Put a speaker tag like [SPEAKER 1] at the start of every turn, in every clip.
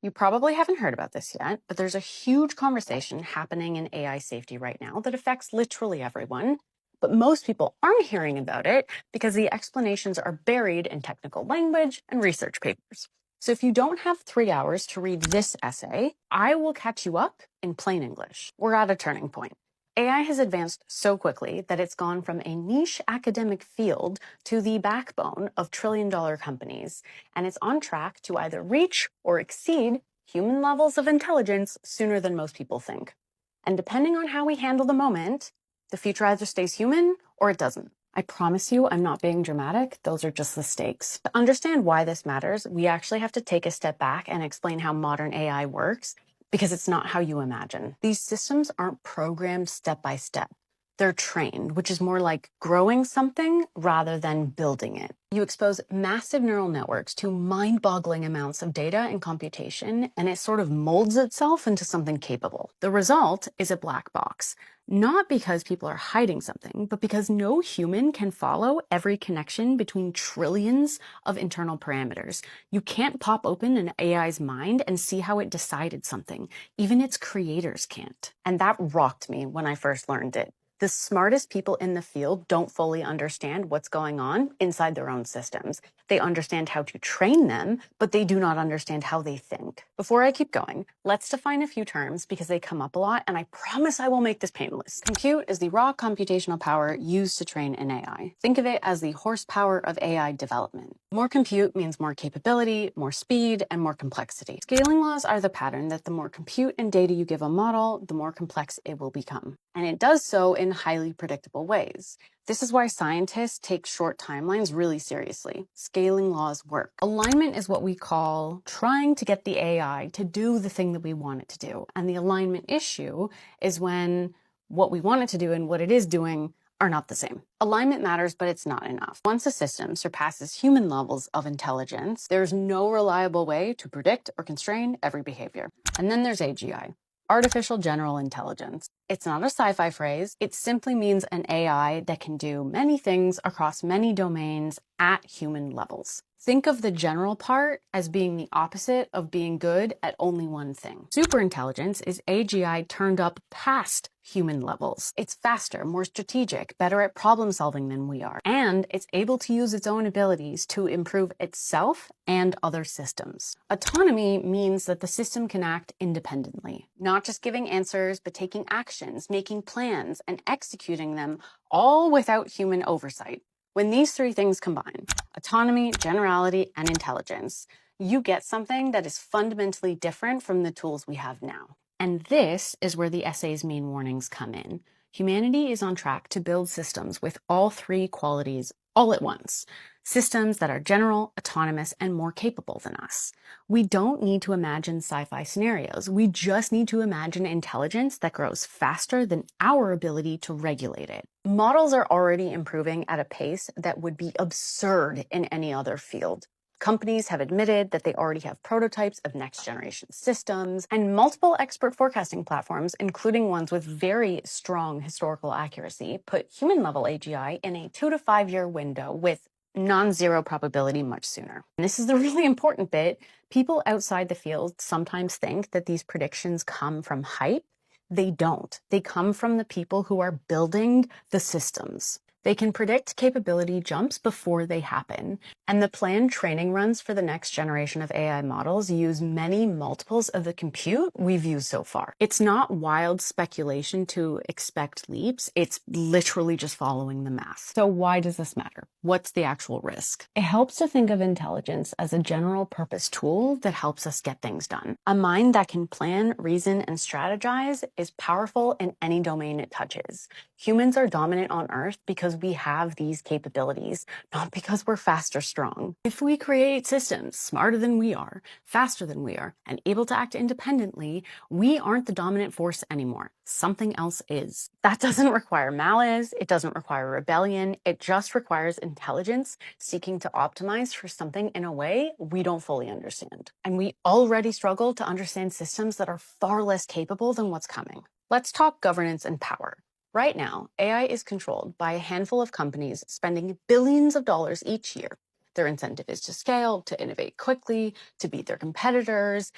[SPEAKER 1] You probably haven't heard about this yet, but there's a huge conversation happening in AI safety right now that affects literally everyone. But most people aren't hearing about it because the explanations are buried in technical language and research papers. So if you don't have 3 hours to read this essay, I will catch you up in plain English. We're at a turning point. AI has advanced so quickly that it's gone from a niche academic field to the backbone of trillion-dollar companies, and it's on track to either reach or exceed human levels of intelligence sooner than most people think. And depending on how we handle the moment, the future either stays human or it doesn't. I promise you, I'm not being dramatic. Those are just the stakes. To understand why this matters, we actually have to take a step back and explain how modern AI works, because it's not how you imagine. These systems aren't programmed step by step. They're trained, which is more like growing something rather than building it. You expose massive neural networks to mind-boggling amounts of data and computation, and it sort of molds itself into something capable. The result is a black box, not because people are hiding something, but because no human can follow every connection between trillions of internal parameters. You can't pop open an AI's mind and see how it decided something. Even its creators can't. And that rocked me when I first learned it. The smartest people in the field don't fully understand what's going on inside their own systems. They understand how to train them, but they do not understand how they think. Before I keep going, let's define a few terms because they come up a lot, and I promise I will make this painless. Compute is the raw computational power used to train an AI. Think of it as the horsepower of AI development. More compute means more capability, more speed, and more complexity. Scaling laws are the pattern that the more compute and data you give a model, the more complex it will become. And it does so in highly predictable ways. This is why scientists take short timelines really seriously. Scaling laws work. Alignment is what we call trying to get the AI to do the thing that we want it to do. And the alignment issue is when what we want it to do and what it is doing are not the same. Alignment matters, but it's not enough. Once a system surpasses human levels of intelligence, there's no reliable way to predict or constrain every behavior. And then there's AGI. Artificial General Intelligence. It's not a sci-fi phrase. It simply means an AI that can do many things across many domains at human levels. Think of the general part as being the opposite of being good at only one thing. Superintelligence is AGI turned up past human levels. It's faster, more strategic, better at problem solving than we are, and it's able to use its own abilities to improve itself and other systems. Autonomy means that the system can act independently, not just giving answers, but taking actions, making plans, and executing them, all without human oversight. When these three things combine, autonomy, generality, and intelligence, you get something that is fundamentally different from the tools we have now. And this is where the essay's main warnings come in. Humanity is on track to build systems with all three qualities all at once. Systems that are general, autonomous, and more capable than us. We don't need to imagine sci-fi scenarios. We just need to imagine intelligence that grows faster than our ability to regulate it. Models are already improving at a pace that would be absurd in any other field. Companies have admitted that they already have prototypes of next-generation systems, and multiple expert forecasting platforms, including ones with very strong historical accuracy, put human-level AGI in a 2 to 5 year window with non-zero probability much sooner. And this is the really important bit. People outside the field sometimes think that these predictions come from hype. They don't. They come from the people who are building the systems. They can predict capability jumps before they happen, and the planned training runs for the next generation of AI models use many multiples of the compute we've used so far. It's not wild speculation to expect leaps, it's literally just following the math. So why does this matter? What's the actual risk? It helps to think of intelligence as a general purpose tool that helps us get things done. A mind that can plan, reason, and strategize is powerful in any domain it touches. Humans are dominant on Earth because we have these capabilities, not because we're fast or strong. If we create systems smarter than we are, faster than we are, and able to act independently, we aren't the dominant force anymore. Something else is. That doesn't require malice, it doesn't require rebellion, it just requires intelligence seeking to optimize for something in a way we don't fully understand. And we already struggle to understand systems that are far less capable than what's coming. Let's talk governance and power. Right now, AI is controlled by a handful of companies spending billions of dollars each year. Their incentive is to scale, to innovate quickly, to beat their competitors.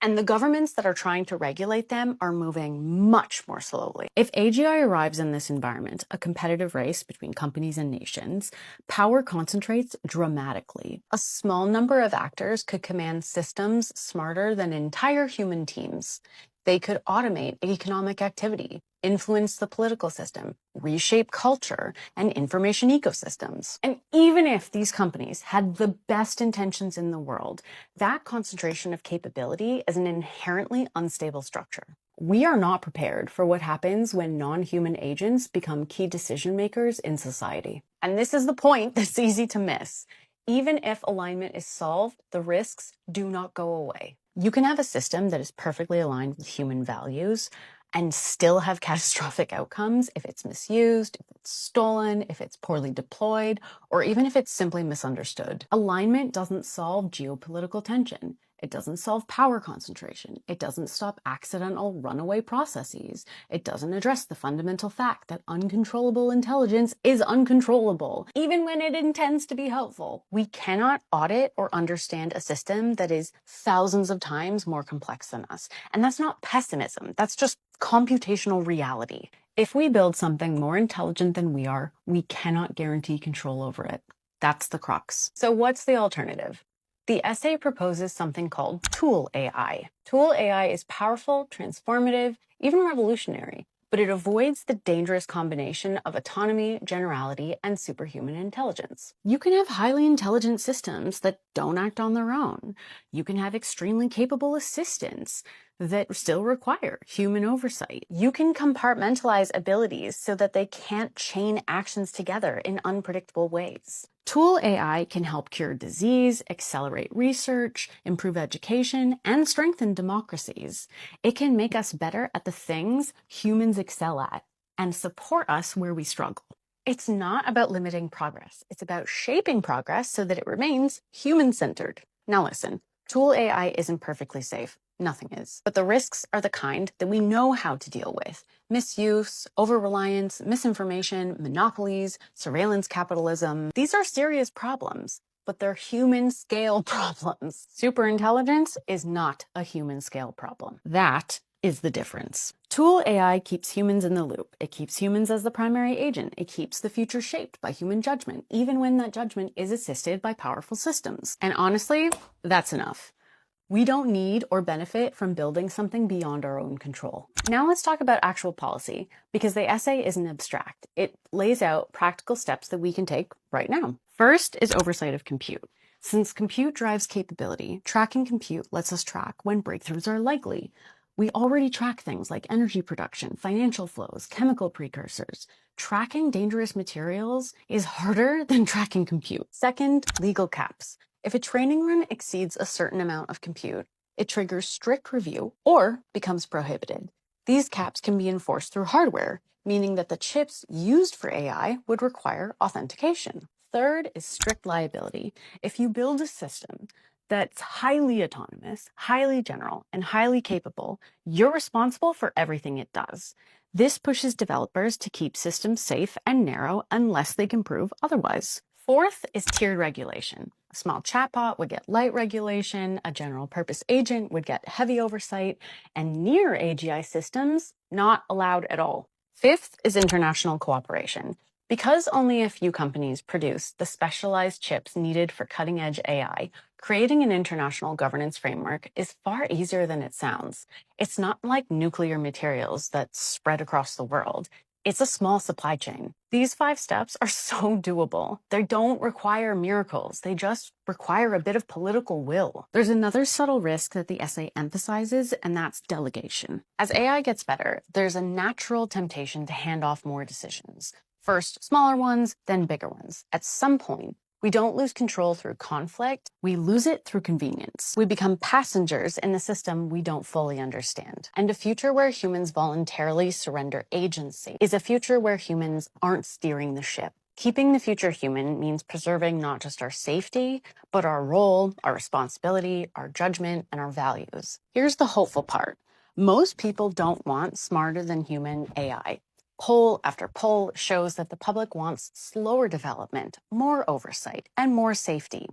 [SPEAKER 1] And the governments that are trying to regulate them are moving much more slowly. If AGI arrives in this environment, a competitive race between companies and nations, power concentrates dramatically. A small number of actors could command systems smarter than entire human teams. They could automate economic activity, influence the political system, reshape culture and information ecosystems. And even if these companies had the best intentions in the world, that concentration of capability is an inherently unstable structure. We are not prepared for what happens when non-human agents become key decision makers in society. And this is the point that's easy to miss. Even if alignment is solved, the risks do not go away. You can have a system that is perfectly aligned with human values and still have catastrophic outcomes if it's misused, if it's stolen, if it's poorly deployed, or even if it's simply misunderstood. Alignment doesn't solve geopolitical tension. It doesn't solve power concentration. It doesn't stop accidental runaway processes. It doesn't address the fundamental fact that uncontrollable intelligence is uncontrollable, even when it intends to be helpful. We cannot audit or understand a system that is thousands of times more complex than us. And that's not pessimism. That's just computational reality. If we build something more intelligent than we are, we cannot guarantee control over it. That's the crux. So what's the alternative? The essay proposes something called tool AI. Tool AI is powerful, transformative, even revolutionary, but it avoids the dangerous combination of autonomy, generality, and superhuman intelligence. You can have highly intelligent systems that don't act on their own. You can have extremely capable assistants that still require human oversight. You can compartmentalize abilities so that they can't chain actions together in unpredictable ways. Tool AI can help cure disease, accelerate research, improve education, and strengthen democracies. It can make us better at the things humans excel at and support us where we struggle. It's not about limiting progress. It's about shaping progress so that it remains human-centered. Now listen, tool AI isn't perfectly safe. Nothing is. But the risks are the kind that we know how to deal with. Misuse, over-reliance, misinformation, monopolies, surveillance capitalism. These are serious problems, but they're human-scale problems. Superintelligence is not a human-scale problem. That is the difference. Tool AI keeps humans in the loop. It keeps humans as the primary agent. It keeps the future shaped by human judgment, even when that judgment is assisted by powerful systems. And honestly, that's enough. We don't need or benefit from building something beyond our own control. Now let's talk about actual policy, because the essay isn't abstract. It lays out practical steps that we can take right now. First is oversight of compute. Since compute drives capability, tracking compute lets us track when breakthroughs are likely. We already track things like energy production, financial flows, chemical precursors. Tracking dangerous materials is harder than tracking compute. Second, legal caps. If a training run exceeds a certain amount of compute, it triggers strict review or becomes prohibited. These caps can be enforced through hardware, meaning that the chips used for AI would require authentication. Third is strict liability. If you build a system that's highly autonomous, highly general, and highly capable, you're responsible for everything it does. This pushes developers to keep systems safe and narrow unless they can prove otherwise. Fourth is tiered regulation. A small chatbot would get light regulation, a general purpose agent would get heavy oversight, and near AGI systems, not allowed at all. Fifth is international cooperation. Because only a few companies produce the specialized chips needed for cutting-edge AI, creating an international governance framework is far easier than it sounds. It's not like nuclear materials that spread across the world. It's a small supply chain. These 5 steps are so doable. They don't require miracles. They just require a bit of political will. There's another subtle risk that the essay emphasizes, and that's delegation. As AI gets better, there's a natural temptation to hand off more decisions. First, smaller ones, then bigger ones. At some point, we don't lose control through conflict, we lose it through convenience. We become passengers in a system we don't fully understand. And a future where humans voluntarily surrender agency is a future where humans aren't steering the ship. Keeping the future human means preserving not just our safety, but our role, our responsibility, our judgment, and our values. Here's the hopeful part. Most people don't want smarter than human AI. Poll after poll shows that the public wants slower development, more oversight, and more safety.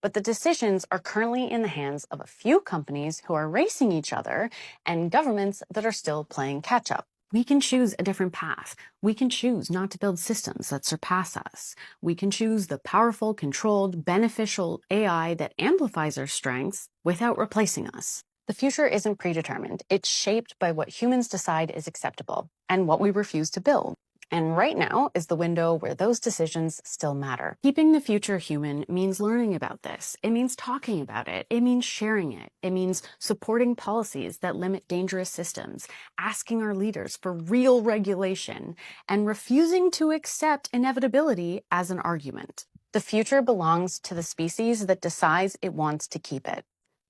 [SPEAKER 1] But the decisions are currently in the hands of a few companies who are racing each other and governments that are still playing catch up. We can choose a different path. We can choose not to build systems that surpass us. We can choose the powerful, controlled, beneficial AI that amplifies our strengths without replacing us. The future isn't predetermined. It's shaped by what humans decide is acceptable and what we refuse to build. And right now is the window where those decisions still matter. Keeping the future human means learning about this. It means talking about it. It means sharing it. It means supporting policies that limit dangerous systems, asking our leaders for real regulation, and refusing to accept inevitability as an argument. The future belongs to the species that decides it wants to keep it.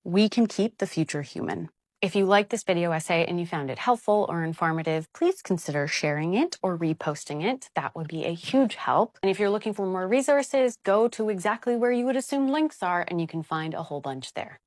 [SPEAKER 1] We can keep the future human. If you liked this video essay and you found it helpful or informative, please consider sharing it or reposting it. That would be a huge help. And if you're looking for more resources, go to exactly where you would assume links are, and you can find a whole bunch there.